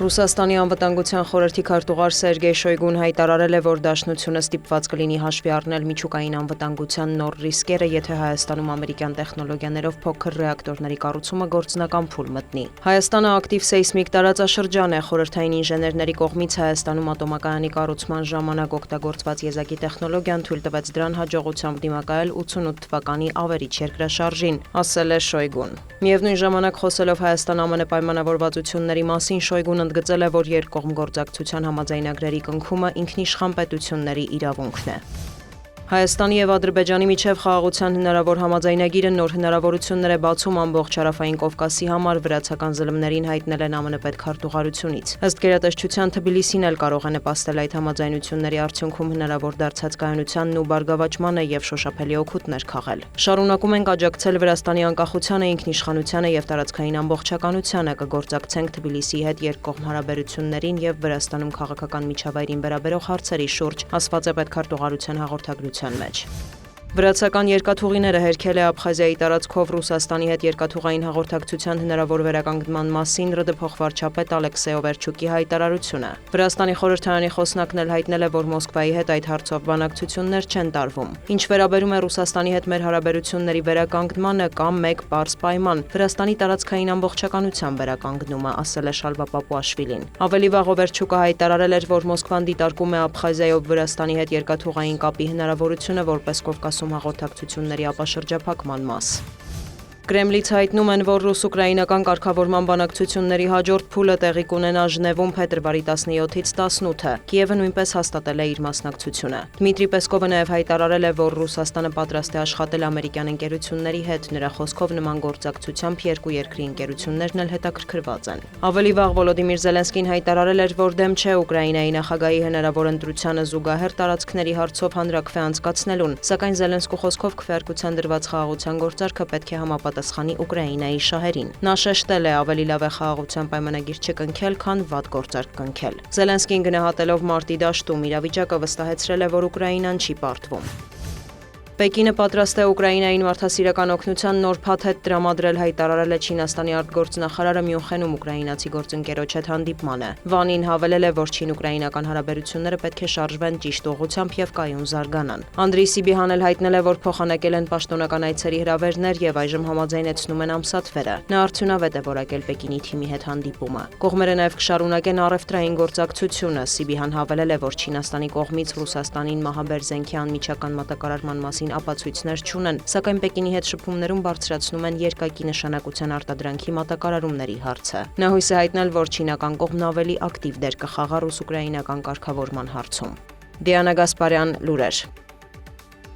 Ռուսաստանի անվտանգության խորհրդի քարտուղար Սերգեյ Շոյգուն հայտարարել է, որ Դաշնությունը ստիպված կլինի հաշվի առնել միջուկային անվտանգության նոր ռիսկերը, եթե Հայաստանում ամերիկյան տեխնոլոգիաներով փոքր ռեակտորների կառուցումը գործնական փուլ մտնի։ Հայաստանը ակտիվ սեյսմիկ տարածաշրջան է, խորհրդային ինժեներների կողմից Հայաստանում ատոմակայանի կառուցման ժամանակ օգտագործված եզակի տեխնոլոգիան թույլ տվեց դրան հաջողությամբ դիմակայել 88 թվականի ավերիչ երկրաշարժին, ասել է Շոյգուն։ Միևնույն ժամանակ խոսելով Հայաստան-ԱՄՆ պայմանավորվածությունների մասին Շոյգուն ընդգծել է, որ երկկողմ գործակցության համաձայնագրերի կնքումը ինքնիշխան պետությունների իրավունքն է։ Հայաստանի և Ադրբեջանի միջև խաղաղության հնարավոր համաձայնագիրը նոր հնարավորություններ է բացում ամբողջ Հարավային Կովկասի համար, վրացական զլմներին հայտնել են ԱՄՆ պետքարտուղարությունից։ Ըստ գերատեսչության Թբիլիսին էլ կարող է նպաստել այդ համաձայնությունների արդյունքում հնարավոր դարձած կայունությանն ու բարգավաճմանը և շոշափելի օգուտներ քաղել։ Շարունակում ենք աջակցել Վրաստանի անկախությանը, ինքնիշխանությանը և տարածքային ամբողջականությանը, կգործակցենք Թբիլիսիի հետ երկկողմ հարաբերություններին և Վրաստանում քաղաքական միջավայրին վերաբերող հարցերի շուրջ, ասված է պետքարտուղարության հաղորդագրության մեջ։ Վրացական երկաթուղիները հերքել է Աբխազիայի տարածքով Ռուսաստանի հետ երկաթուղային հաղորդակցության հնարավոր վերականգնման մասին ՌԴ փոխվարչապետ Ալեքսեյ Օվերչուկի հայտարարությունը։ Վրաստանի խորհրդարանի խոսնակն էլ հայտնել է, որ Մոսկվայի հետ այդ հարցով բանակցություններ չեն տարվում։ Ինչ վերաբերում է Ռուսաստանի հետ մեր հարաբերությունների վերականգնմանը, կա մեկ պարզ պայման՝ Վրաստանի տարածքային ամբողջականության վերականգնումը, ասել է Շալվա Պապուաշվիլին։ Ավելի վաղ Օվերչուկը հայտարարել էր, որ Մոսկվան դիտարկում է Աբխազիայով Վրաստանի հետ երկաթուղային կապի հնարավորությունը որպես Կովկասում հաղորդակցությունների ապաշրջափակման մաս։ Կրեմլից հայտնում են, որ ռուս-ուկրաինական կարգավորման բանակցությունների հաջորդ փուլը տեղի կունենա Ժնևում փետրվարի 17-ից 18-ը։ Կիևը նույնպես հաստատել է իր մասնակցությունը։ Դմիտրի Պեսկովը նաև հայտարարել է, որ Ռուսաստանը պատրաստ է աշխատել ամերիկյան ընկերությունների հետ, նրա խոսքով նման գործակցությամբ երկու երկրի ընկերություններն էլ հետաքրքրված են։ Ավելի վաղ Վոլոդիմիր Զելենսկին հայտարարել էր, որ դեմ չէ Ուկրաինայի նախագահի հնարավոր ընտրությանը զուգահեռ տարածքների հարցով հանրաքվե անցկացնելուն, սակայն Զելենսկու խոսքով քվեարկության դրված խաղաղության գործարքը պետք է համապատասխանի Ուկրաինայի շահերին։ Նա շեշտել է, ավելի լավ է խաղաղության պայմանագիր չկնքել, քան վատ գործարք կնքել։ Զելենսկին գնահատելով մարտի դաշտում իրավիճակը վստահեցրել է, որ Ուկրաինան չի պարտվում։ Պեկինը պատրաստ է Ուկրաինային մարդասիրական օգնության նոր փաթեթ տրամադրել, հայտարարել է Չինաստանի արտգործնախարարը Մյունխենում ուկրաինացի գործընկերոջ հետ հանդիպմանը։ Վանին հավելել է, որ չին-ուկրաինական հարաբերությունները պետք է շարժվեն ճիշտ ուղղությամբ և կայուն զարգանան։ Անդրեյ Սիբիհան էլ հայտնել է, որ փոխանակել են պաշտոնական այցերի հրավերներ և այժմ համաձայնեցնում են ամսաթվերը։ Նա արդյունավետ է որակել Պեկինի թիմի հետ հանդիպումը։ Կողմերը նաև կշարունակեն առևտրային գործակցությունը։ Սիբիհան հավելել է, որ Չինաստանի կողմից Ռուսաստանին մահաբեր զենքի անմիջական մատակարարման մասին ապացույցներ չունեն, սակայն Պեկինի հետ շփումներում բարձրացնում են երկակի նշանակության արտադրանքի մատակարարումների հարցը։ Նա հույս է հայտնել, որ չինական կողմն ավելի ակտիվ դեր կխաղա ռուս-ուկրաինական կարգավորման հարցում։ Դիանա Գասպարյան, լուրեր։